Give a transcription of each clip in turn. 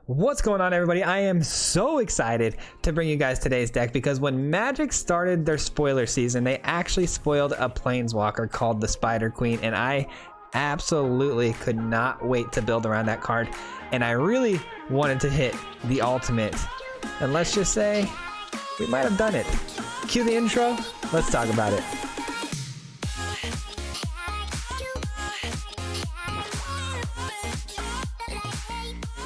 What's going on, everybody? I am so excited to bring you guys today's deck because when Magic started their spoiler season, they actually spoiled a planeswalker called the Spider Queen, and I absolutely could not wait to build around that card, and I really wanted to hit the ultimate, and let's just say we might have done it. Cue the intro, let's talk about it.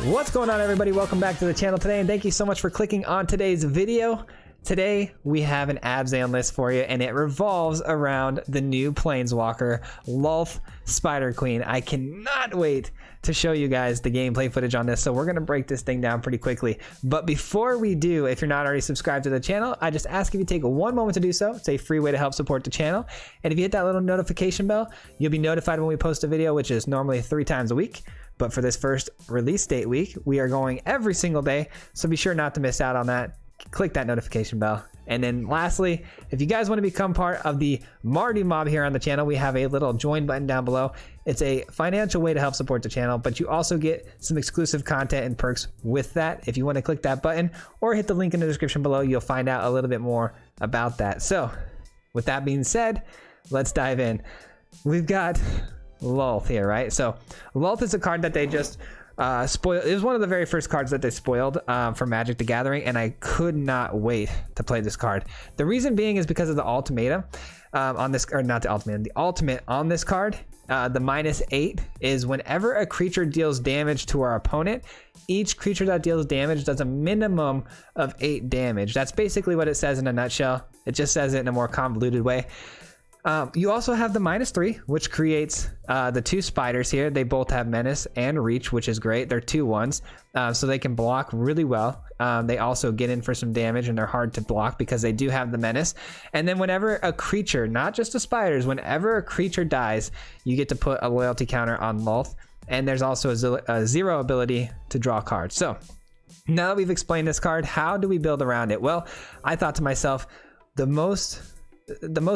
What's going on, everybody? Welcome back to the channel today, and thank you so much for clicking on today's video. Today we have an Abzan list for you, and it revolves around the new planeswalker Lolth Spider Queen. I cannot wait to show you guys the gameplay footage on this, so we're going to break this thing down pretty quickly. But before we do, if you're not already subscribed to the channel, I just ask if you take one moment to do so. It's a free way to help support the channel, and if you hit that little notification bell, you'll be notified when we post a video, which is normally 3 times a week. But for this first release date week, we are going every single day, so be sure not to miss out on that. Click that notification bell. And then lastly, if you guys want to become part of the Marty Mob here on the channel, we have a little join button down below. It's a financial way to help support the channel, but you also get some exclusive content and perks with that. If you want to click that button or hit the link in the description below, you'll find out a little bit more about that. So with that being said, let's dive in. We've got Lolth here, right? So Lolth is a card that they just spoiled. It was one of the very first cards that they spoiled for Magic the Gathering, and I could not wait to play this card. The reason being is because of the ultimatum on this, or not the ultimatum, the ultimate on this card. The -8 is whenever a creature deals damage to our opponent, each creature that deals damage does a minimum of 8 damage. That's basically what it says in a nutshell. It just says it in a more convoluted way. You also have the -3, which creates the 2 spiders here. They both have menace and reach, which is great. They're 2/1s, so they can block really well. They also get in for some damage, and they're hard to block because they do have the menace. And then whenever a creature, not just the spiders, whenever a creature dies, you get to put a loyalty counter on Lolth. And there's also a 0 ability to draw cards. So now that we've explained this card, how do we build around it? Well, I thought to myself, the most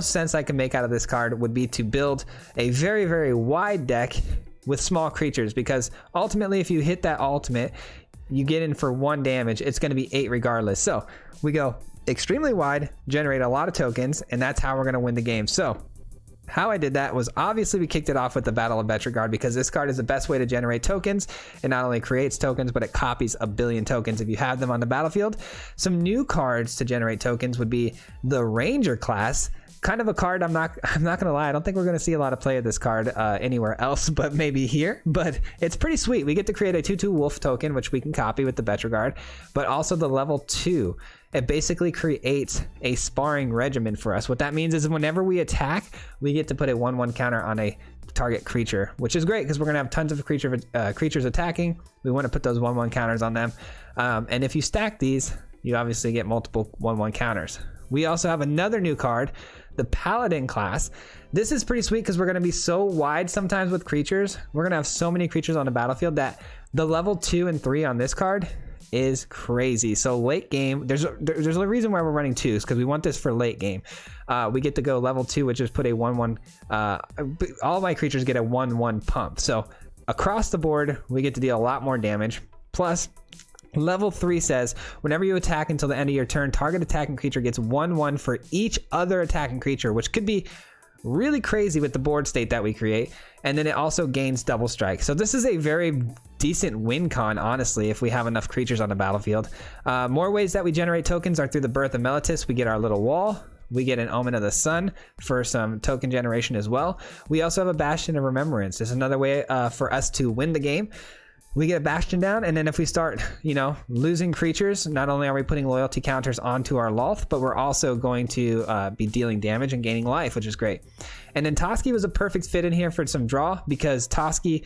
sense I can make out of this card would be to build a very, very wide deck with small creatures, because ultimately if you hit that ultimate, you get in for 1 damage. It's going to be 8 regardless. So we go extremely wide, generate a lot of tokens, and that's how we're going to win the game. So how I did that was, obviously we kicked it off with the Battle of Vetrigard, because this card is the best way to generate tokens. It not only creates tokens, but it copies 1 billion tokens if you have them on the battlefield. Some new cards to generate tokens would be the Ranger class. Kind of a card I'm not gonna lie, I don't think we're gonna see a lot of play of this card anywhere else but maybe here, but it's pretty sweet. We get to create a 2/2 wolf token, which we can copy with the Vetrigard, but also the level 2. It basically creates a sparring regimen for us. What that means is whenever we attack, we get to put a 1/1 counter on a target creature, which is great because we're gonna have tons of creatures attacking. We want to put those 1/1 counters on them, and if you stack these, you obviously get multiple 1/1 counters. We also have another new card, the Paladin class. This is pretty sweet because we're going to be so wide sometimes with creatures. We're going to have so many creatures on the battlefield that the level 2 and 3 on this card is crazy. So late game, there's a reason why we're running 2s, because we want this for late game. We get to go level 2, which is put a 1/1. All of my creatures get a 1/1 pump. So across the board, we get to deal a lot more damage. Plus, level 3 says whenever you attack until the end of your turn, target attacking creature gets 1/1 for each other attacking creature, which could be really crazy with the board state that we create. And then it also gains double strike. So this is a very decent win con, honestly, if we have enough creatures on the battlefield. More ways that we generate tokens are through the Birth of Meletis. We get our little wall. We get an Omen of the Sun for some token generation as well. We also have a Bastion of Remembrance. This is another way for us to win the game. We get a Bastion down, and then if we start, losing creatures, not only are we putting loyalty counters onto our Lolth, but we're also going to be dealing damage and gaining life, which is great. And then Toski was a perfect fit in here for some draw, because Toski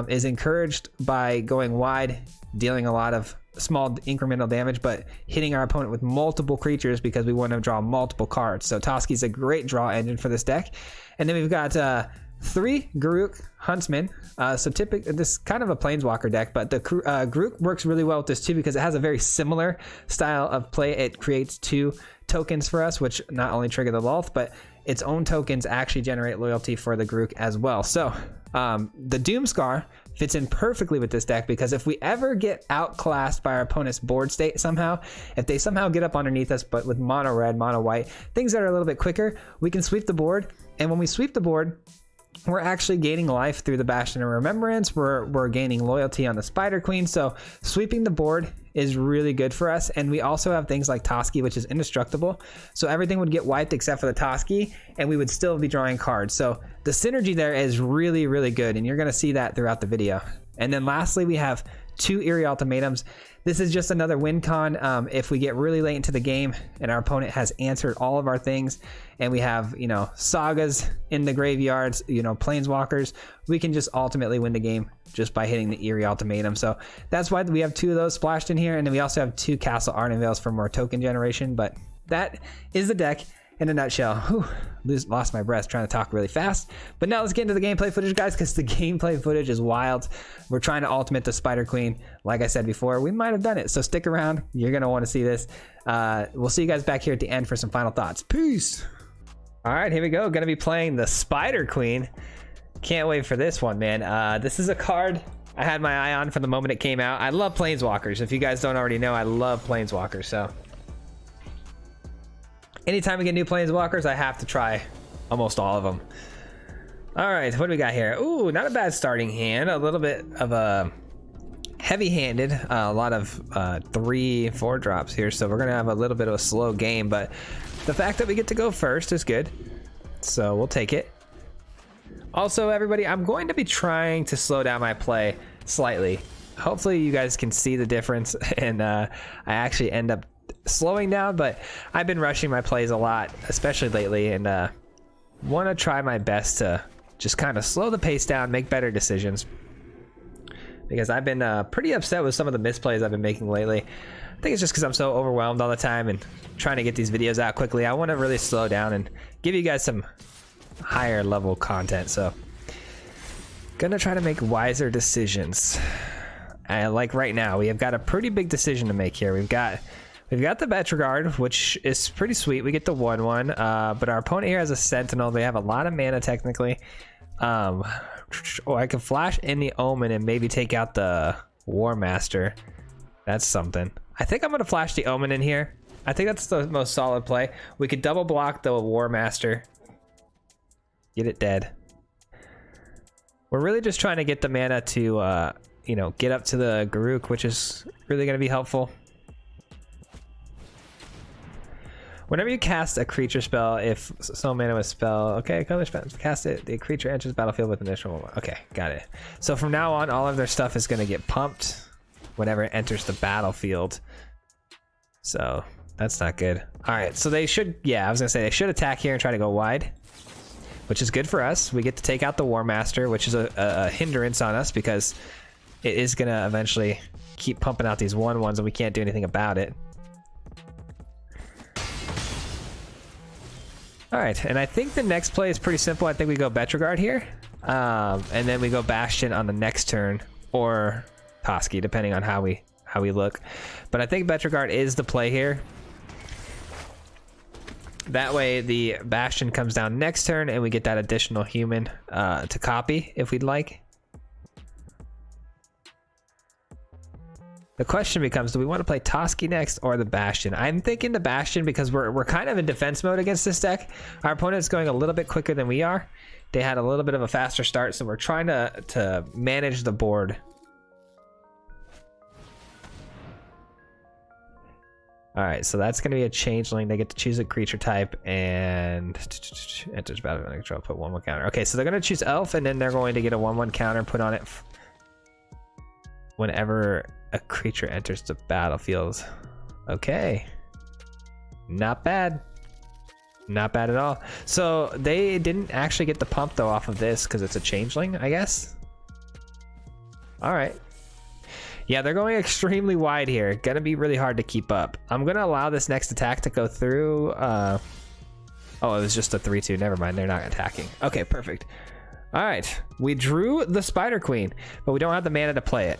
is encouraged by going wide, dealing a lot of small incremental damage, but hitting our opponent with multiple creatures because we want to draw multiple cards. So Toski's a great draw engine for this deck. And then we've got 3 Garruk Huntsman. So typically this is kind of a planeswalker deck, but the Garruk works really well with this too, because it has a very similar style of play. It creates 2 tokens for us, which not only trigger the Lolth, but its own tokens actually generate loyalty for the Garruk as well. So the Doomscar fits in perfectly with this deck, because if we ever get outclassed by our opponent's board state somehow, if they somehow get up underneath us, but with mono red, mono white, things that are a little bit quicker, we can sweep the board. And when we sweep the board, we're actually gaining life through the Bastion of Remembrance. We're gaining loyalty on the Spider Queen. So sweeping the board is really good for us. And we also have things like Toski, which is indestructible. So everything would get wiped except for the Toski, and we would still be drawing cards. So the synergy there is really, really good. And you're going to see that throughout the video. And then lastly, we have 2 Eerie Ultimatums. This is just another win con. If we get really late into the game and our opponent has answered all of our things, and we have, you know, sagas in the graveyards, you know, planeswalkers, we can just ultimately win the game just by hitting the Eerie Ultimatum. So that's why we have 2 of those splashed in here. And then we also have 2 Castle Ardenvales for more token generation. But that is the deck in a nutshell. Whew, lost my breath trying to talk really fast. But now let's get into the gameplay footage, guys, because the gameplay footage is wild. We're trying to ultimate the Spider Queen. Like I said before, we might have done it. So stick around. You're going to want to see this. We'll see you guys back here at the end for some final thoughts. Peace. All right, here we go. Going to be playing the Spider Queen. Can't wait for this one, man. This is a card I had my eye on from the moment it came out. I love Planeswalkers. If you guys don't already know, I love Planeswalkers. So anytime we get new Planeswalkers, I have to try almost all of them. All right, what do we got here? Ooh, not a bad starting hand. A little bit of a heavy-handed. A lot of 3-4 drops here, so we're gonna have a little bit of a slow game. But the fact that we get to go first is good, so we'll take it. Also, everybody, I'm going to be trying to slow down my play slightly. Hopefully, you guys can see the difference, and I actually end up slowing down, but I've been rushing my plays a lot, especially lately, and want to try my best to just kind of slow the pace down, make better decisions, because I've been pretty upset with some of the misplays I've been making lately. I think it's just because I'm so overwhelmed all the time and trying to get these videos out quickly. I want to really slow down and give you guys some higher level content, so gonna try to make wiser decisions. Like right now, we have got a pretty big decision to make here. We've got the Betrogard, which is pretty sweet. We get the 1/1, but our opponent here has a Sentinel. They have a lot of mana technically. Oh, I can flash in the Omen and maybe take out the War Master. That's something. I think I'm gonna flash the Omen in here. I think that's the most solid play. We could double block the War Master. Get it dead. We're really just trying to get the mana to, you know, get up to the Garruk, which is really gonna be helpful. Whenever you cast a creature spell, if so mana with spell, okay, color spell, cast it, the creature enters battlefield with initial. Okay, got it. So from now on, all of their stuff is going to get pumped whenever it enters the battlefield. So that's not good. All right, so they should, yeah, I was gonna say they should attack here and try to go wide, which is good for us. We get to take out the War Master, which is a hindrance on us because it is gonna eventually keep pumping out these 1/1s and we can't do anything about it. All right, and I think the next play is pretty simple. I think we go Betrogard here, and then we go Bastion on the next turn, or Toski, depending on how we look. But I think Betrogard is the play here. That way the Bastion comes down next turn, and we get that additional human to copy if we'd like. The question becomes, do we want to play Toski next or the Bastion? I'm thinking the Bastion because we're kind of in defense mode against this deck. Our opponent's going a little bit quicker than we are. They had a little bit of a faster start, so we're trying to manage the board. All right, so that's going to be a changeling. They get to choose a creature type and enters battle under control, put 1/1 counter. Okay, so they're going to choose Elf, and then they're going to get a 1/1 counter put on it whenever a creature enters the battlefield. Okay, not bad, not bad at all. So they didn't actually get the pump though off of this because it's a changeling, I guess. All right, yeah, they're going extremely wide here. Gonna be really hard to keep up. I'm gonna allow this next attack to go through. Oh, it was just a 3/2. Never mind, they're not attacking. Okay, perfect. All right, we drew the Spider Queen, but we don't have the mana to play it,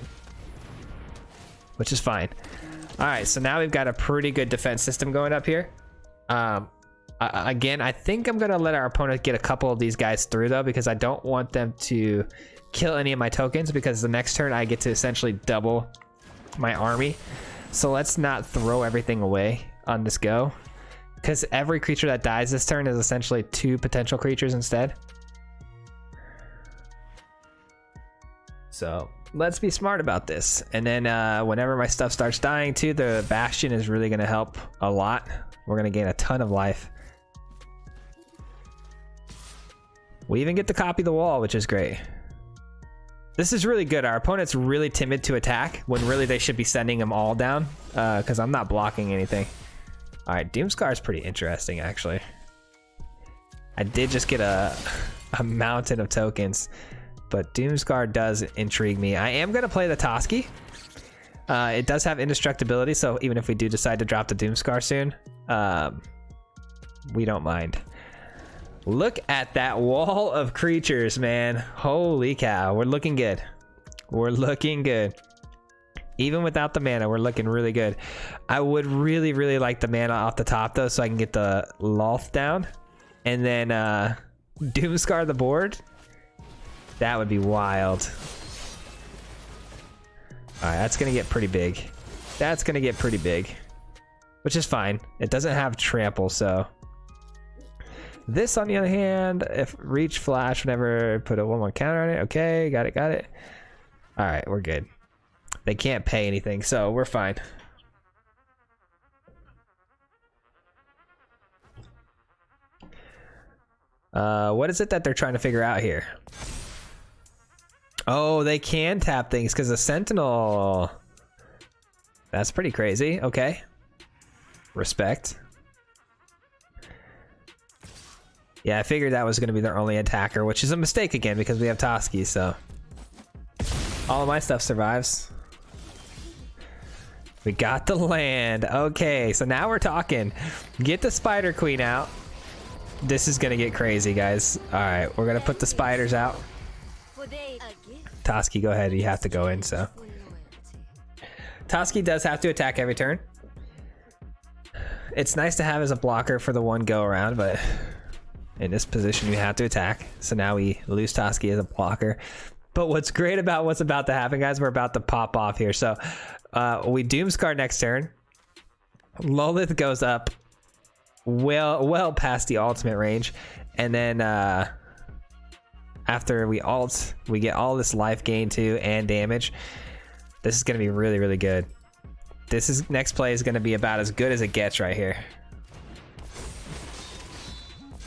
which is fine. All right, so now we've got a pretty good defense system going up here. Again, I think I'm gonna let our opponent get a couple of these guys through though, because I don't want them to kill any of my tokens, because the next turn I get to essentially double my army. So let's not throw everything away on this go, because every creature that dies this turn is essentially 2 potential creatures instead. So let's be smart about this. And then whenever my stuff starts dying too, the Bastion is really going to help a lot. We're going to gain a ton of life. We even get to copy the wall, which is great. This is really good. Our opponent's really timid to attack when really they should be sending them all down, because I'm not blocking anything. All right, Doomscar is pretty interesting, actually. I did just get a mountain of tokens, but Doomscar does intrigue me. I am going to play the Toski. It does have indestructibility, so even if we do decide to drop the Doomscar soon, we don't mind. Look at that wall of creatures, man. Holy cow, we're looking good. We're looking good. Even without the mana, we're looking really good. I would really, really like the mana off the top though, so I can get the Loth down. And then Doomscar the board. That would be wild. All right, that's gonna get pretty big. That's gonna get pretty big, which is fine. It doesn't have trample, so. This, on the other hand, if reach flash, whenever put a 1/1 counter on it. Okay, got it, got it. All right, we're good. They can't pay anything, so we're fine. What is it that they're trying to figure out here? Oh, they can tap things because of Sentinel. That's pretty crazy. Okay. Respect. Yeah, I figured that was going to be their only attacker, which is a mistake again because we have Toski, so. All of my stuff survives. We got the land. Okay, so now we're talking. Get the Spider Queen out. This is going to get crazy, guys. All right, we're going to put the spiders out. Toski, go ahead. You have to go in, so. Toski does have to attack every turn. It's nice to have as a blocker for the one go around, but in this position you have to attack. So now we lose Toski as a blocker. But what's great about what's about to happen, guys, we're about to pop off here. So we Doomscar next turn. Lolith goes up well past the ultimate range. And then after we ult, we get all this life gain too and damage. This is going to be really, really good. Next play is going to be about as good as it gets right here.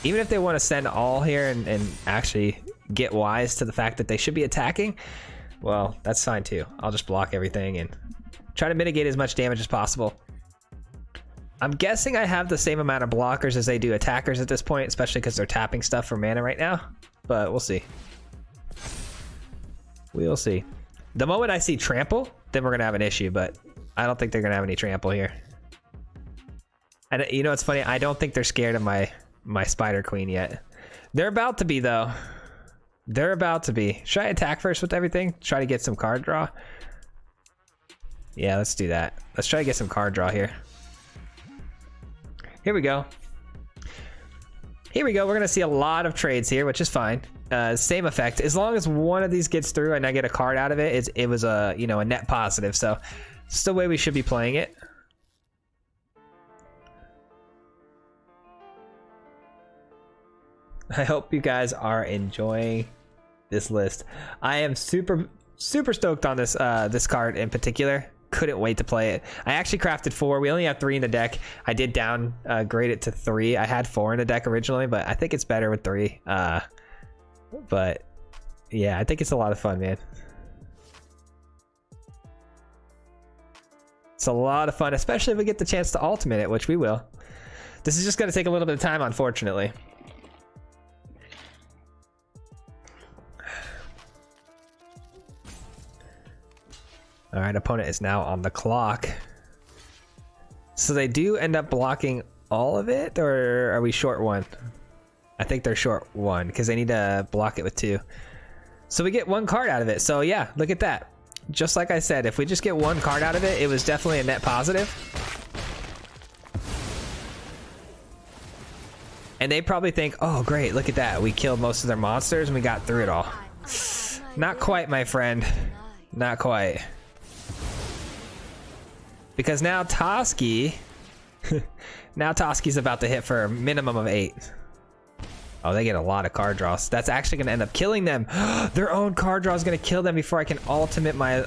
Even if they want to send all here and actually get wise to the fact that they should be attacking, well, that's fine too. I'll just block everything and try to mitigate as much damage as possible. I'm guessing I have the same amount of blockers as they do attackers at this point, especially because they're tapping stuff for mana right now, but we'll see. We'll see. The moment I see trample, then we're going to have an issue, but I don't think they're going to have any trample here. And you know, it's funny. I don't think they're scared of my Spider Queen yet. They're about to be, though. They're about to be. Should I attack first with everything? Try to get some card draw? Yeah, let's do that. Let's try to get some card draw here. Here we go. Here we go. We're going to see a lot of trades here, which is fine. Same effect. As long as one of these gets through and I get a card out of it, it was a, you know, a net positive. So it's the way we should be playing it. I hope you guys are enjoying this list. I am super stoked on this this card in particular. Couldn't wait to play it. I actually crafted 4. We only have 3 in the deck. I did downgrade it to 3. I had 4 in the deck originally, but I think it's better with 3. But yeah, I think it's a lot of fun, man. It's a lot of fun, especially if we get the chance to ultimate it, which we will. This is just going to take a little bit of time, unfortunately. All right, opponent is now on the clock. So they do end up blocking all of it, or are we short 1? I think they're short 1 because they need to block it with 2. So we get 1 card out of it. So yeah, look at that. Just like I said, if we just get 1 card out of it, it was definitely a net positive. And they probably think, oh great, look at that, we killed most of their monsters and we got through it all. Not quite, my friend. Not quite. Because now Toski now Toski's about to hit for a minimum of 8. Oh, they get a lot of card draws. That's actually going to end up killing them. Their own card draw is going to kill them before I can ultimate my...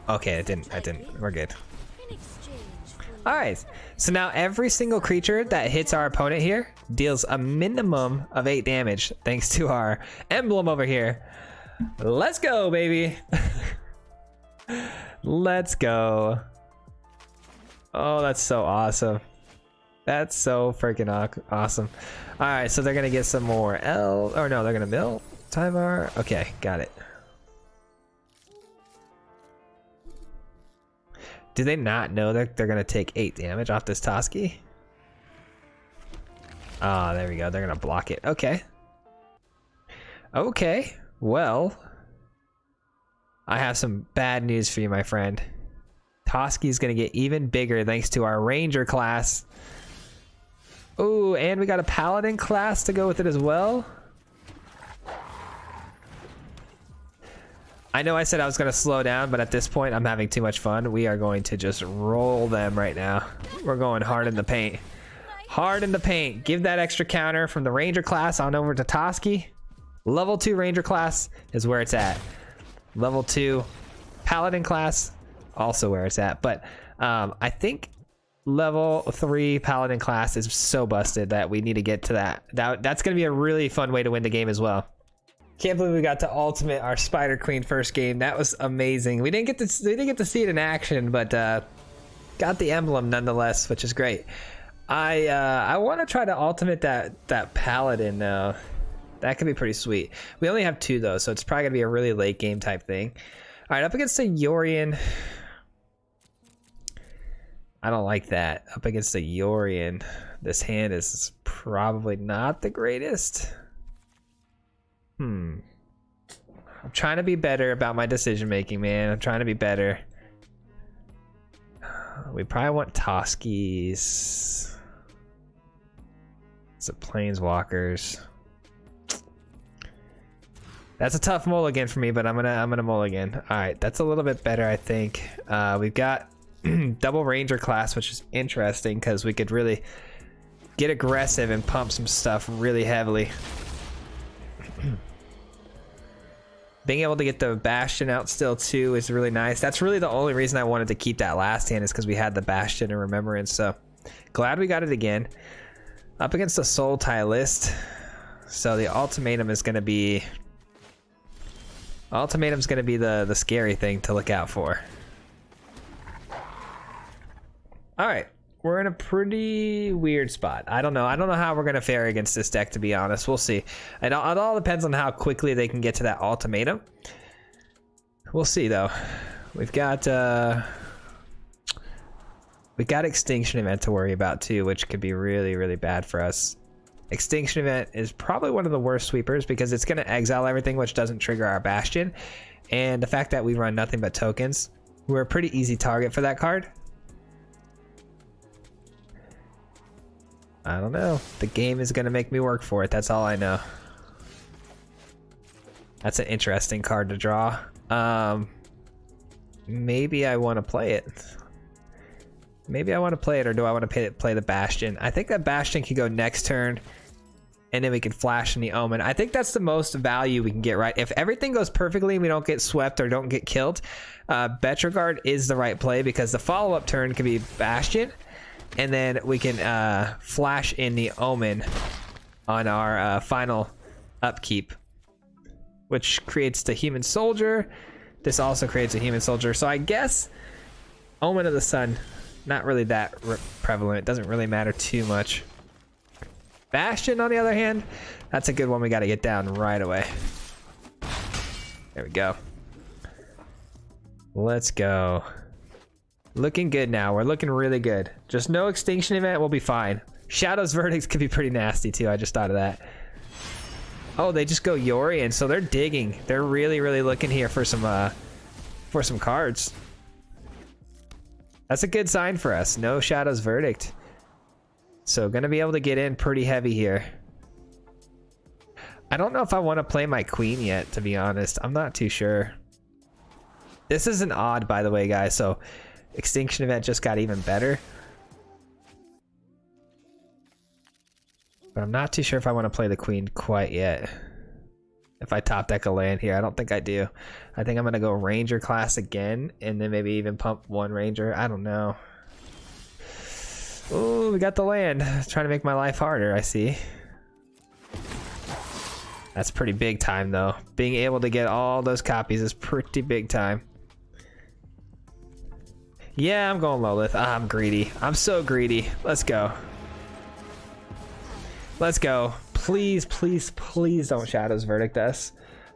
Okay, it didn't. We're good. Alright, so now every single creature that hits our opponent here deals a minimum of 8 damage, thanks to our emblem over here. Let's go, baby! Let's go. Oh, that's so awesome. That's so freaking awesome. Alright, so they're gonna get some more or no, they're gonna mill Tyvar. Okay, got it. Do they not know that they're gonna take 8 damage off this Toski? Ah, there we go. They're gonna block it. Okay. Okay. Well, I have some bad news for you, my friend. Toski's gonna get even bigger thanks to our Ranger class. Ooh, and we got a Paladin class to go with it as well. I know I said I was going to slow down, but at this point I'm having too much fun. We are going to just roll them right now. We're going hard in the paint. Hard in the paint. Give that extra counter from the Ranger class on over to Toski. Level 2 Ranger class is where it's at. Level 2 Paladin class, also where it's at. But I think level 3 Paladin class is so busted that we need to get to that. That's going to be a really fun way to win the game as well. Can't believe we got to ultimate our Spider Queen first game. That was amazing. We didn't get to see it in action, but got the emblem nonetheless, which is great. I want to try to ultimate that Paladin now. That could be pretty sweet. We only have 2 though, so it's probably gonna be a really late game type thing. All right, up against the Yorion. I don't like that. Up against the Yorion, this hand is probably not the greatest. I'm trying to be better about my decision making, man. I'm trying to be better. We probably want Toski's. It's the Planeswalkers. That's a tough mulligan for me, but I'm gonna mulligan. All right, that's a little bit better, I think. We've got double Ranger class, which is interesting because we could really get aggressive and pump some stuff really heavily. Being able to get the Bastion out still too is really nice. That's really the only reason I wanted to keep that last hand, is because we had the Bastion in Remembrance. So glad we got it again. Up against the Soul Tie list. So the ultimatum is going to be... Ultimatum's going to be the scary thing to look out for. Alright. We're in a pretty weird spot. I don't know how we're going to fare against this deck, to be honest. We'll see. It all depends on how quickly they can get to that ultimatum. We'll see, though. We've got Extinction Event to worry about, too, which could be really, really bad for us. Extinction Event is probably one of the worst sweepers because it's going to exile everything, which doesn't trigger our Bastion. And the fact that we run nothing but tokens, we're a pretty easy target for that card. I don't know. The game is going to make me work for it. That's all I know. That's an interesting card to draw. Maybe I want to play it. Maybe I want to play it, or do I want to play the Bastion? I think that Bastion can go next turn, and then we can flash in the Omen. I think that's the most value we can get, right? If everything goes perfectly and we don't get swept or don't get killed, Betrogard is the right play, because the follow-up turn can be Bastion, and then we can flash in the Omen on our final upkeep, which creates the Human Soldier. This also creates a Human Soldier. So I guess Omen of the Sun, not really that prevalent. It doesn't really matter too much. Bastion, on the other hand, that's a good one we got to get down right away. There we go. Let's go. Looking good now. We're looking really good. Just no Extinction Event, we'll be fine. Shadow's Verdicts could be pretty nasty too. I just thought of that. Oh, they just go Yorion, so they're digging. They're really, really looking here for some cards. That's a good sign for us. No Shadow's Verdict. So gonna be able to get in pretty heavy here. I don't know if I want to play my queen yet, to be honest. I'm not too sure. This is an odd, by the way, guys, so Extinction Event just got even better. But I'm not too sure if I want to play the queen quite yet. If I top deck a land here, I don't think I do. I think I'm going to go Ranger class again, and then maybe even pump one Ranger. I don't know. Oh, we got the land. Trying to make my life harder, I see. That's pretty big time, though. Being able to get all those copies is pretty big time. Yeah, I'm going Lolith. I'm greedy. I'm so greedy. Let's go. Let's go. Please, please, please don't Shadow's Verdict us.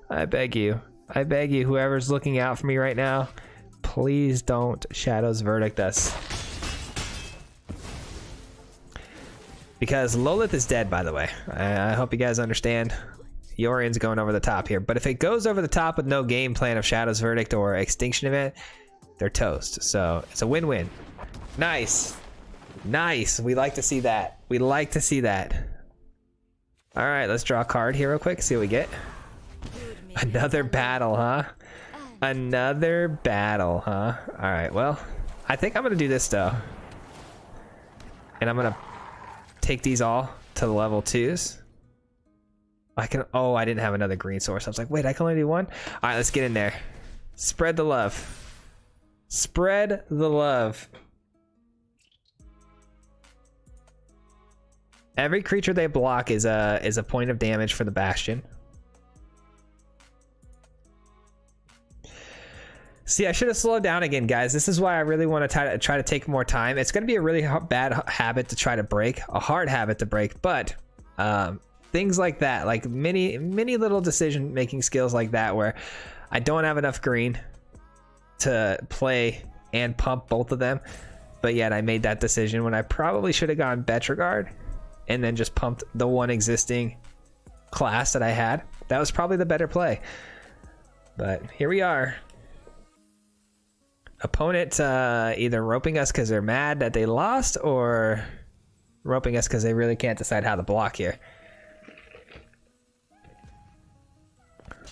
I beg you. I beg you, whoever's looking out for me right now, please don't Shadow's Verdict us. Because Lolith is dead, by the way. I hope you guys understand. Yorion's going over the top here. But if it goes over the top with no game plan of Shadow's Verdict or Extinction Event, they're toast. So it's a win-win. Nice. Nice. We like to see that. We like to see that. All right, let's draw a card here real quick. See what we get. Another battle, huh? Another battle, huh? All right, well, I think I'm going to do this, though. And I'm going to take these all to the level 2s. I can, oh, I didn't have another green source. I was like, wait, I can only do one? All right, let's get in there. Spread the love. Spread the love. Every creature they block is a point of damage for the Bastion. See, I should have slowed down again, guys. This is why I really want to try to take more time. It's going to be a really bad habit to try to break, a hard habit to break, but things like that, like many little decision-making skills like that, where I don't have enough green to play and pump both of them, but yet I made that decision when I probably should have gone Betrogard and then just pumped the one existing class that I had. That was probably the better play. But here we are. Opponent either roping us because they're mad that they lost, or roping us because they really can't decide how to block here.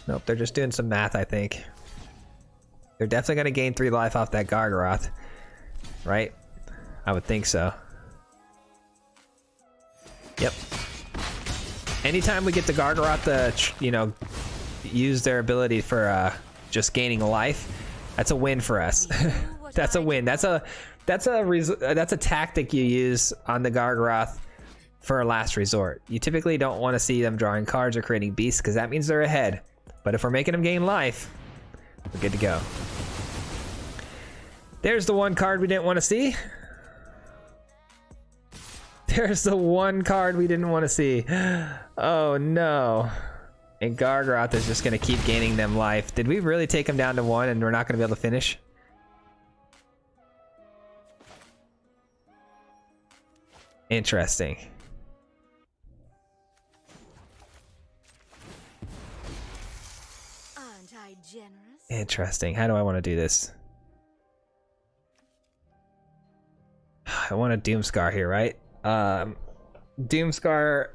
Nope, they're just doing some math, I think. They're definitely going to gain 3 life off that Gargaroth, right? I would think so. Yep. Anytime we get the Gargaroth to, you know, use their ability for just gaining life, that's a win for us. That's a win. That's a tactic you use on the Gargaroth for a last resort. You typically don't want to see them drawing cards or creating beasts because that means they're ahead. But if we're making them gain life, we're good to go. There's the one card we didn't want to see. There's the one card we didn't want to see. Oh no. And Gargaroth is just going to keep gaining them life. Did we really take him down to 1 and we're not going to be able to finish? Interesting. Aren't I generous? Interesting. How do I want to do this? I want a Doomscar here, right? Doomscar...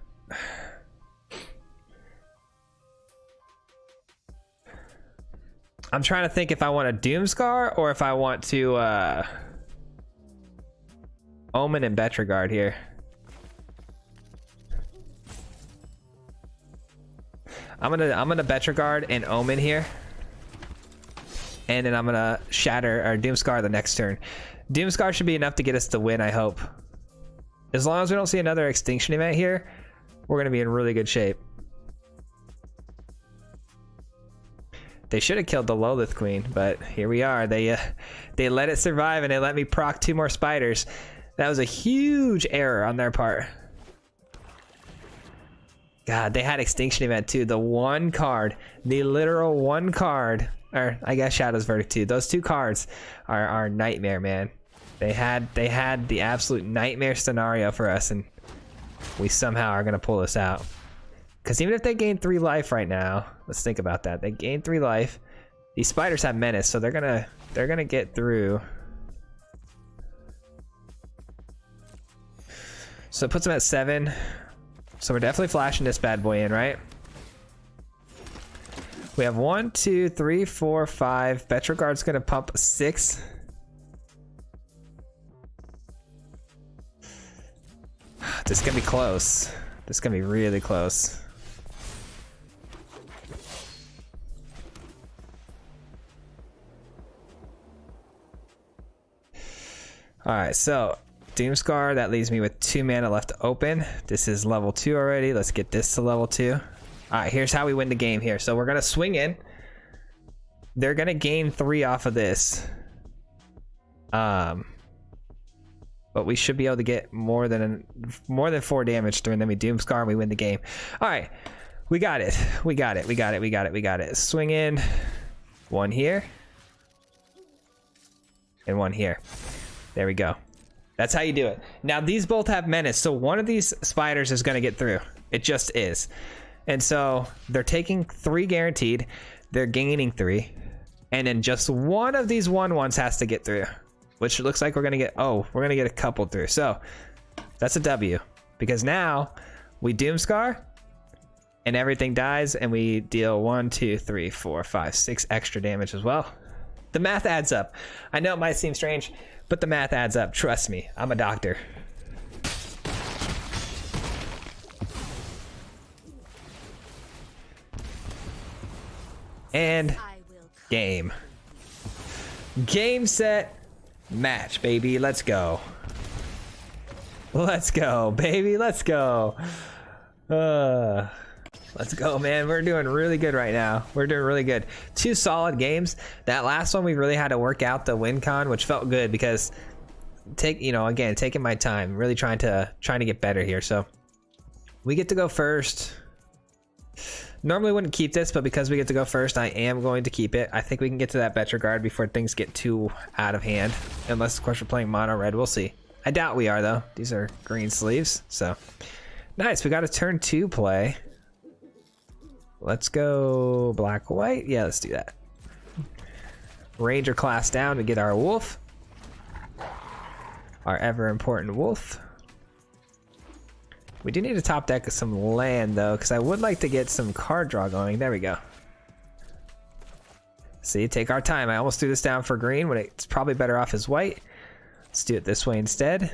I'm trying to think if I want a Doomscar or if I want to Omen and Betrogard here. I'm gonna Betrogard and Omen here. And then I'm gonna Shatter or Doomscar the next turn. Doomscar should be enough to get us the win, I hope. As long as we don't see another Extinction Event here, we're gonna be in really good shape. They should have killed the Lolith Queen, but here we are. They let it survive and they let me proc 2 more spiders. That was a huge error on their part. God, they had Extinction Event too. The one card, the literal one card, or I guess Shadow's Verdict too. Those 2 cards are nightmare, man. They had the absolute nightmare scenario for us, and we somehow are gonna pull this out. Because even if they gain 3 life right now, let's think about that. They gain 3 life. These spiders have menace, so they're gonna get through. So it puts them at 7. So we're definitely flashing this bad boy in, right? We have 1, 2, 3, 4, 5. Betrogard's gonna pump 6. This is gonna be close. This is gonna be really close. Alright, so Doomscar, that leaves me with 2 mana left to open. This is level 2 already. Let's get this to level 2. Alright, here's how we win the game here. So we're gonna swing in. They're gonna gain 3 off of this. But we should be able to get more than 4 damage through, and then we Doomscar and we win the game. Alright, we got it. We got it. Swing in. 1 here. And 1 here. There we go. That's how you do it. Now these both have menace, so one of these spiders is going to get through. It just is. And so they're taking 3 guaranteed. They're gaining 3. And then just one of these 1/1s has to get through. Which looks like we're going to get... Oh, we're going to get a couple through. So that's a W. Because now we Doomscar. And everything dies. And we deal 1, 2, 3, 4, 5, 6 extra damage as well. The math adds up. I know it might seem strange, but the math adds up. Trust me, I'm a doctor. And game. Game, set, match, baby. Let's go. Let's go, baby. Let's go. Let's go, man. We're doing really good right now. We're doing really good. 2 solid games. That last one we really had to work out the win con, which felt good because again, taking my time, really trying to get better here. So we get to go first. Normally wouldn't keep this, but because we get to go first, I am going to keep it. I think we can get to that Betrogard before things get too out of hand. Unless, of course, we're playing mono red. We'll see. I doubt we are, though. These are green sleeves. So nice. We got a turn 2 play. Let's go black white. Yeah, let's do that. Ranger class down to get our wolf. Our ever important wolf. We do need to top deck some land though, because I would like to get some card draw going. There we go. See, take our time. I almost threw this down for green when it's probably better off as white. Let's do it this way instead.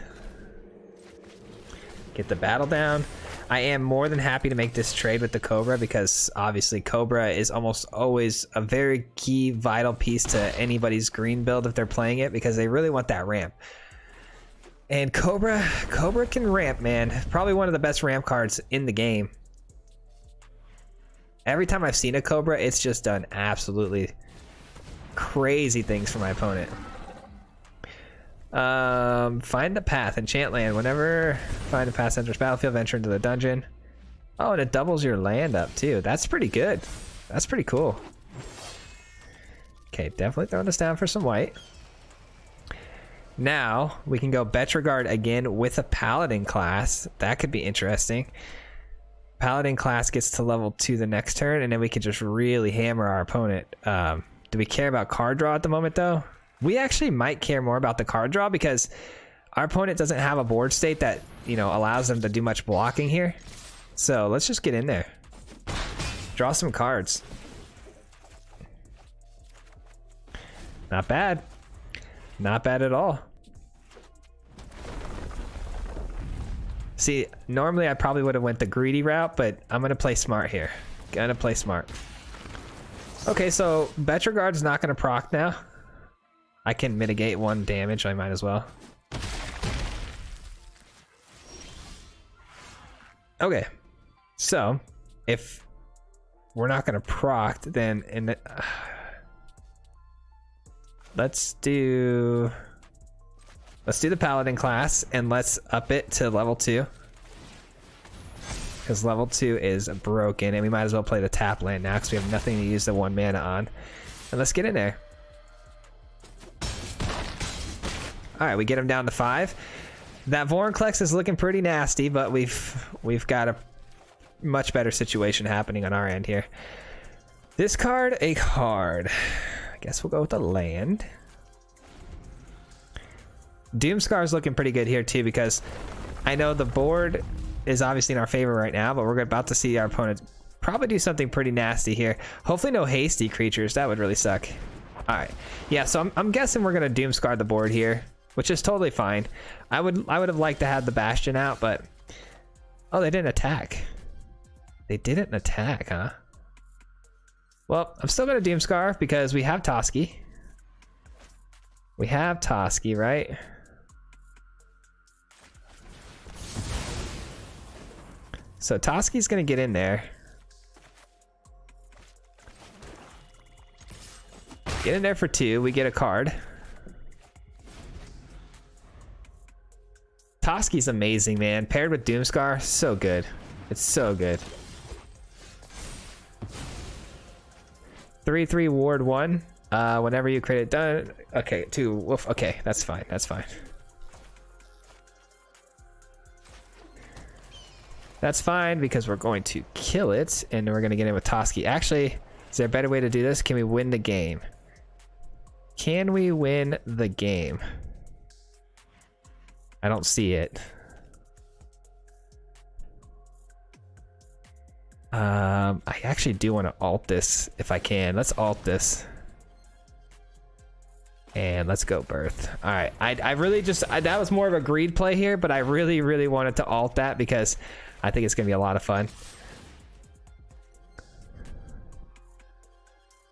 Get the battle down. I am more than happy to make this trade with the Cobra because obviously Cobra is almost always a very key, vital piece to anybody's green build if they're playing it because they really want that ramp. And Cobra can ramp, man. Probably one of the best ramp cards in the game. Every time I've seen a Cobra, it's just done absolutely crazy things for my opponent. Find the path, enchant land. Whenever find the path enters battlefield, venture into the dungeon. Oh, and it doubles your land up too. That's pretty good. That's pretty cool. Okay, definitely throwing this down for some white. Now we can go Betrogard again with a Paladin class. That could be interesting. Paladin class gets to level 2 the next turn, and then we can just really hammer our opponent. Do we care about card draw at the moment though? We actually might care more about the card draw because our opponent doesn't have a board state that, allows them to do much blocking here. So let's just get in there. Draw some cards. Not bad. Not bad at all. See, normally I probably would have went the greedy route, but I'm going to play smart here. Gonna play smart. Okay, so Betrogard's not going to proc now. I can mitigate 1 damage, I might as well. Okay, so if we're not going to proc, then let's do the Paladin class and let's up it to level 2. Because level 2 is broken and we might as well play the tap land now because we have nothing to use the 1 mana on. And let's get in there. Alright, we get him down to 5. That Vorinclex is looking pretty nasty, but we've got a much better situation happening on our end here. This card, a card. I guess we'll go with the land. Doomscar is looking pretty good here too because I know the board is obviously in our favor right now, but we're about to see our opponent probably do something pretty nasty here. Hopefully no hasty creatures. That would really suck. All right. Yeah, so I'm guessing we're going to Doomscar the board here, which is totally fine. I would have liked to have the Bastion out, but... Oh, they didn't attack. They didn't attack, huh? Well, I'm still going to Doomscar because we have Toski. We have Toski, right? So Toski's going to get in there. Get in there for 2. We get a card. Toski's amazing, man. Paired with Doomscar, so good. It's so good. 3/3 ward 1. Whenever you create it, done. Okay, 2. Woof. Okay, that's fine. That's fine. That's fine because we're going to kill it and we're going to get in with Toski. Actually, is there a better way to do this? Can we win the game? Can we win the game? I don't see it. I actually do want to alt this if I can. Let's alt this. And let's go birth. All right. I really just, that was more of a greed play here, but I really, really wanted to alt that because I think it's going to be a lot of fun.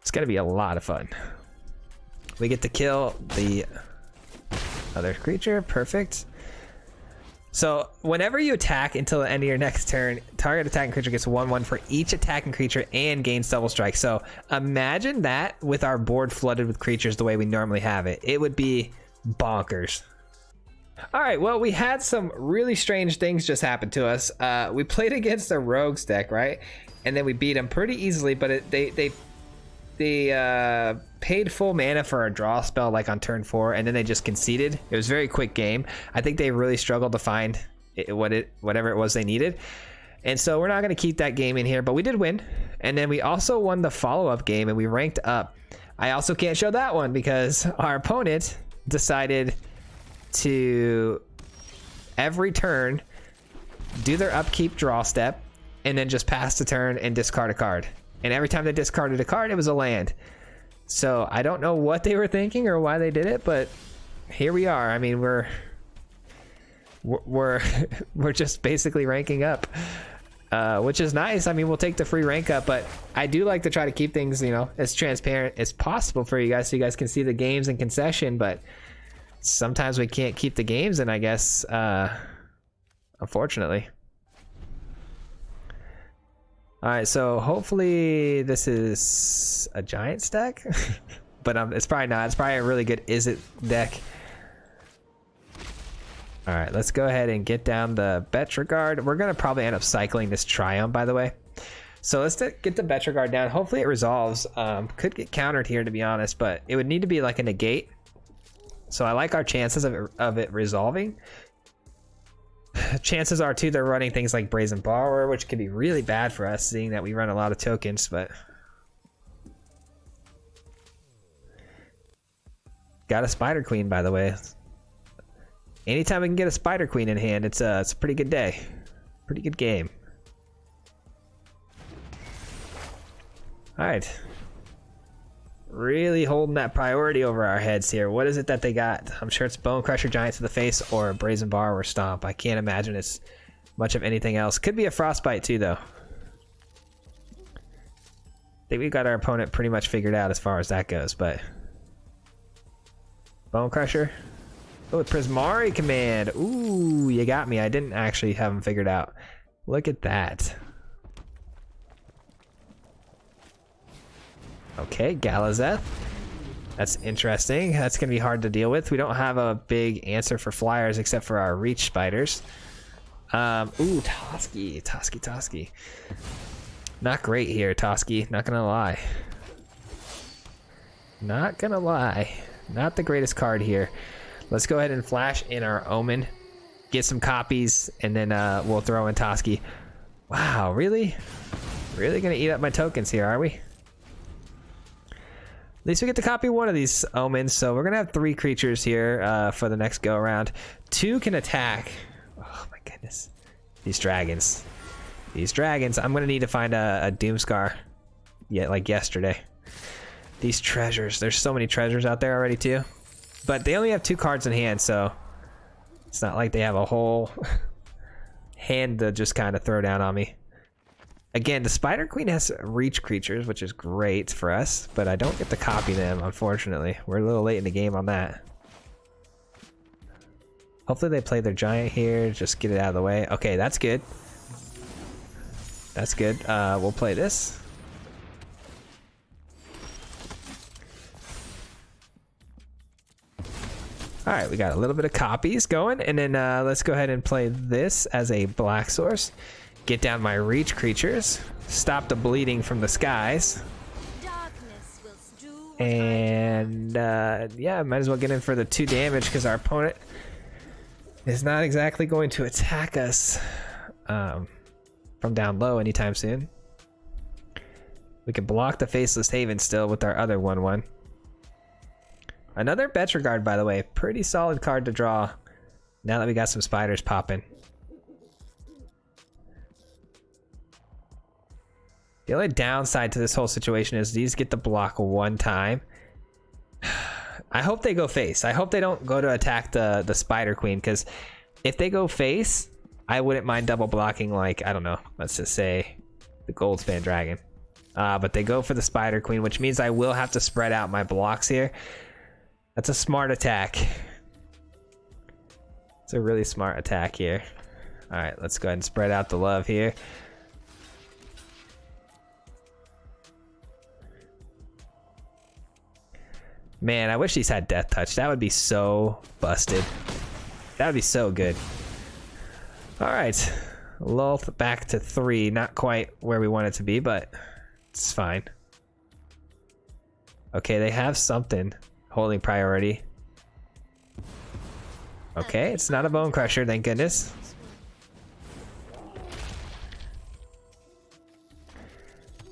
It's going to be a lot of fun. We get to kill the other creature. Perfect. So whenever you attack until the end of your next turn, target attacking creature gets 1/1 for each attacking creature and gains double strike. So imagine that with our board flooded with creatures the way we normally have it. It would be bonkers. All right, well, we had some really strange things just happen to us. We played against a rogues deck, right? And then we beat them pretty easily, but they paid full mana for a draw spell like on turn 4, and then they just conceded. It was a very quick game. I think they really struggled to find whatever it was they needed. And so we're not going to keep that game in here, but we did win. And then we also won the follow-up game and we ranked up. I also can't show that one because our opponent decided to every turn do their upkeep draw step and then just pass the turn and discard a card. And every time they discarded a card, it was a land. So I don't know what they were thinking or why they did it, but here we are. I mean, we're just basically ranking up, which is nice. I mean, we'll take the free rank up, but I do like to try to keep things, you know, as transparent as possible for you guys, so you guys can see the games and concession. But sometimes we can't keep the games, and I guess, unfortunately. All right, so hopefully this is a giant stack, but it's probably not. It's probably a really good Is It deck. All right, let's go ahead and get down the Betrogard. We're gonna probably end up cycling this Triumph, by the way. So let's get the Betrogard down. Hopefully it resolves. Could get countered here, to be honest, but it would need to be like a negate. So I like our chances of it resolving. Chances are too they're running things like Brazen Borrower, which could be really bad for us, seeing that we run a lot of tokens. But got a Spider Queen, by the way. Anytime we can get a Spider Queen in hand, it's a pretty good day, pretty good game. All right, really holding that priority over our heads here. What is it that they got? I'm sure it's Bone Crusher Giant to the face or a Brazen Borrower Stomp. I can't imagine it's much of anything else. Could be a Frostbite too, though. I think we got our opponent pretty much figured out as far as that goes, but Bone Crusher. Oh, Prismari Command. Ooh, you got me. I didn't actually have him figured out. Look at that. Okay, Galazeth. That's interesting. That's going to be hard to deal with. We don't have a big answer for flyers except for our Reach Spiders. Ooh, Toski. Not great here, Toski. Not going to lie. Not going to lie. Not the greatest card here. Let's go ahead and flash in our Omen. Get some copies, and then we'll throw in Toski. Wow, really? Really going to eat up my tokens here, are we? At least we get to copy one of these Omens, so we're going to have 3 creatures here for the next go-around. 2 can attack. Oh, my goodness. These dragons. These dragons. I'm gonna need to find a Doomscar. Yeah, like yesterday. These treasures. There's so many treasures out there already too. But they only have 2 cards in hand, so it's not like they have a whole hand to just kind of throw down on me. Again, the Spider Queen has reach creatures, which is great for us, but I don't get to copy them, unfortunately. We're a little late in the game on that. Hopefully they play their giant here, just get it out of the way. Okay, that's good. That's good. We'll play this. All right, we got a little bit of copies going, and then let's go ahead and play this as a black source. Get down my reach creatures, stop the bleeding from the skies, and yeah, might as well get in for the 2 damage because our opponent is not exactly going to attack us from down low anytime soon. We can block the Faceless Haven still with our other 1/1. Another Betrogard, by the way. Pretty solid card to draw now that we got some spiders popping. The only downside to this whole situation is these get to block 1 time. I hope they go face. I hope they don't go to attack the Spider Queen, because if they go face, I wouldn't mind double blocking, like, I don't know, let's just say the Goldspan Dragon. But they go for the Spider Queen, which means I will have to spread out my blocks here. That's a smart attack. It's a really smart attack here. All right, let's go ahead and spread out the love here. Man, I wish these had Death Touch. That would be so busted. That would be so good. All right, Lulth back to 3. Not quite where we want it to be, but it's fine. Okay, they have something. Holding priority. Okay, it's not a Bone Crusher, thank goodness.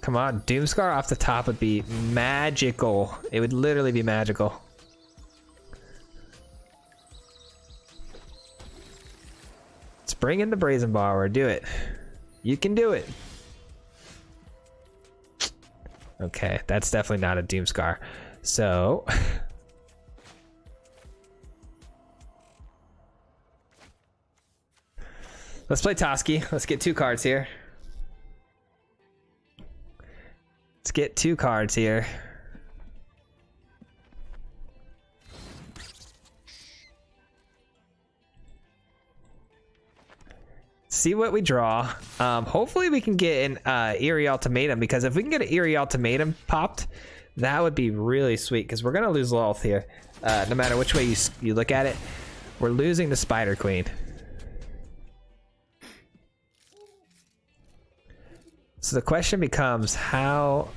Come on, Doomscar off the top would be magical. It would literally be magical. Let's bring in the Brazen Borrower. Do it. You can do it. Okay, that's definitely not a Doomscar. So let's play Toski. Let's get 2 cards here. Let's get 2 cards here. See what we draw. Hopefully we can get an Eerie Ultimatum, because if we can get an Eerie Ultimatum popped, that would be really sweet, because we're going to lose Lulth here. No matter which way you look at it, we're losing the Spider Queen. So the question becomes how...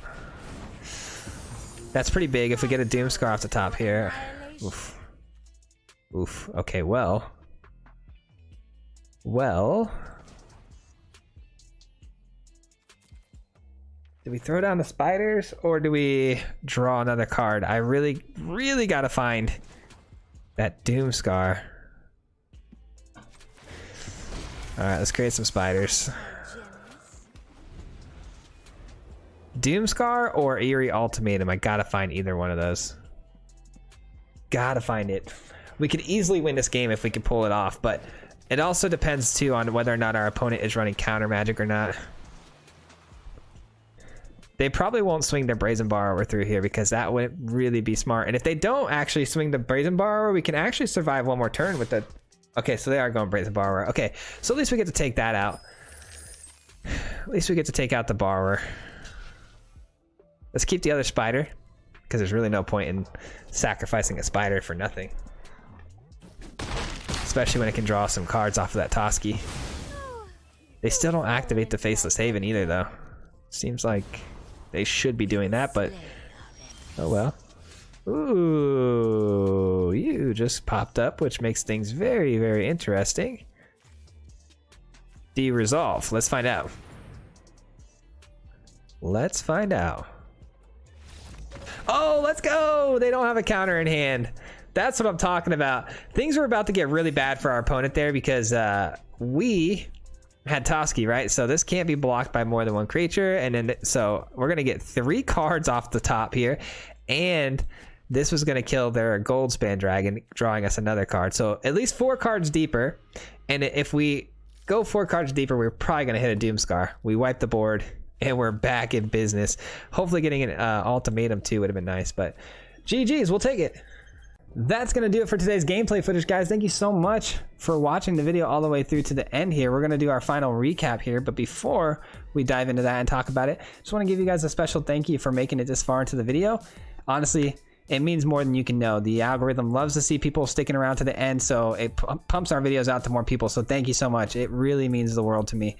That's pretty big if we get a Doomscar off the top here. Oof. Oof. Okay, well. Well. Do we throw down the spiders or do we draw another card? I really, really gotta find that Doomscar. Alright, let's create some spiders. Doomscar or Eerie Ultimatum? I gotta find either one of those. Gotta find it. We could easily win this game if we could pull it off, but it also depends too on whether or not our opponent is running counter magic or not. They probably won't swing their Brazen Borrower through here because that wouldn't really be smart. And if they don't actually swing the Brazen Borrower, we can actually survive one more turn with the... Okay, so they are going Brazen Borrower. Okay, so at least we get to take that out. At least we get to take out the Borrower. Let's keep the other spider, because there's really no point in sacrificing a spider for nothing. Especially when it can draw some cards off of that Toski. They still don't activate the Faceless Haven either, though. Seems like they should be doing that, but oh well. Ooh, you just popped up, which makes things very, very interesting. De-resolve. Let's find out. Let's find out. Oh, let's go! They don't have a counter in hand. That's what I'm talking about. Things were about to get really bad for our opponent there because we had Toski, right? So this can't be blocked by more than one creature. And then, so we're going to get 3 cards off the top here. And this was going to kill their Goldspan Dragon, drawing us another card. So at least 4 cards deeper. And if we go 4 cards deeper, we're probably going to hit a Doomscar. We wipe the board and we're back in business. Hopefully getting an ultimatum too would have been nice, but GG's, we'll take it. That's going to do it for today's gameplay footage, guys. Thank you so much for watching the video all the way through to the end here. We're going to do our final recap here, but before we dive into that and talk about it, just want to give you guys a special thank you for making it this far into the video. Honestly, it means more than you can know. The algorithm loves to see people sticking around to the end, so it pumps our videos out to more people. So thank you so much. It really means the world to me.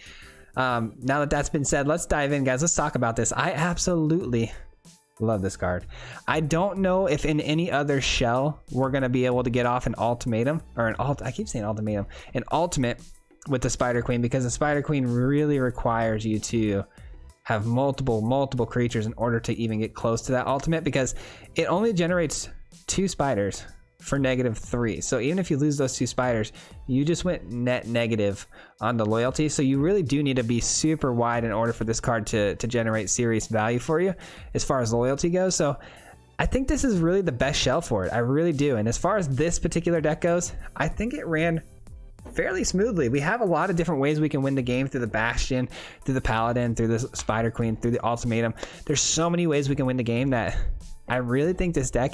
Now that that's been said, let's dive in, guys. Let's talk about this. I absolutely love this card. I don't know if in any other shell we're going to be able to get off an ultimatum, or I keep saying ultimatum, an ultimate with the Spider Queen, because the Spider Queen really requires you to have multiple creatures in order to even get close to that ultimate, because it only generates 2 spiders for -3. So even if you lose those 2 spiders, you just went net negative on the loyalty. So you really do need to be super wide in order for this card to generate serious value for you as far as loyalty goes. So I think this is really the best shell for it. I really do. And as far as this particular deck goes, I think it ran fairly smoothly. We have a lot of different ways we can win the game, through the Bastion, through the Paladin, through the Spider Queen, through the ultimatum. There's so many ways we can win the game that I really think this deck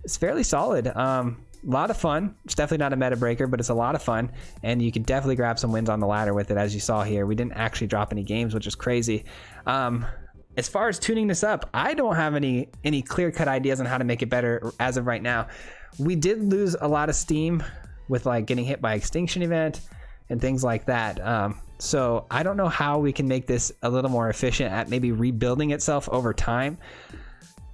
is fairly solid. A lot of fun. It's definitely not a meta breaker, but it's a lot of fun, and you can definitely grab some wins on the ladder with it. As you saw here, we didn't actually drop any games, which is crazy. As far as tuning this up, I don't have any clear-cut ideas on how to make it better as of right now. We did lose a lot of steam with like getting hit by Extinction Event and things like that. So I don't know how we can make this a little more efficient at maybe rebuilding itself over time.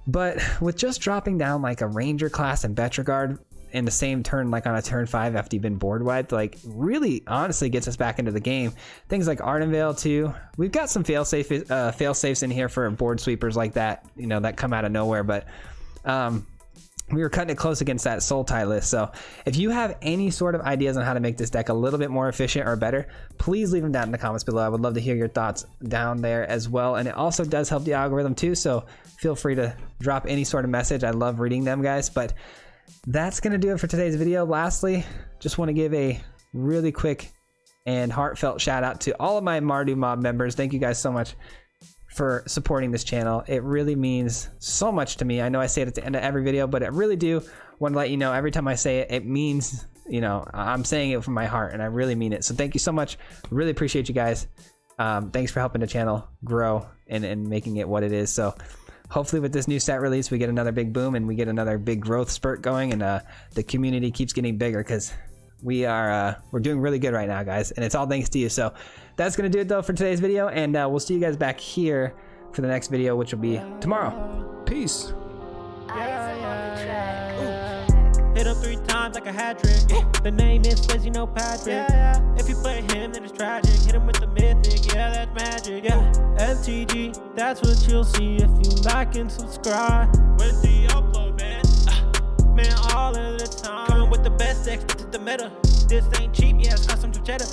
But with just dropping down like a Ranger class and Betrogard in the same turn, like on a turn 5 after you've been board wiped, like really honestly gets us back into the game. Things like Ardenvale too. We've got some fail safes in here for board sweepers like that, you know, that come out of nowhere. But we were cutting it close against that Soul Tie list. So if you have any sort of ideas on how to make this deck a little bit more efficient or better, please leave them down in the comments below. I would love to hear your thoughts down there as well. And it also does help the algorithm too, so feel free to drop any sort of message. I love reading them, guys. But that's going to do it for today's video. Lastly, just want to give a really quick and heartfelt shout out to all of my Mardu Mob members. Thank you guys so much for supporting this channel. It really means so much to me. I know I say it at the end of every video, but I really do want to let you know every time I say it, it means, you know, I'm saying it from my heart, and I really mean it. So thank you so much. Really appreciate you guys. Thanks for helping the channel grow and making it what it is. So hopefully with this new set release, we get another big boom and we get another big growth spurt going, and the community keeps getting bigger, because we're doing really good right now, guys, and it's all thanks to you. So that's gonna do it though for today's video, and we'll see you guys back here for the next video, which will be tomorrow. Peace. Hit him 3 times like a hat trick. The name is Fizzy, no Patrick. If you play him, then it's tragic. Hit him with the mythic, yeah, that's magic. MTG, that's what you'll see if you like and subscribe. With the upload, man. Man, all of the time. Coming with the best decks, this is the meta. This ain't cheap, yeah, it's custom to cheddar.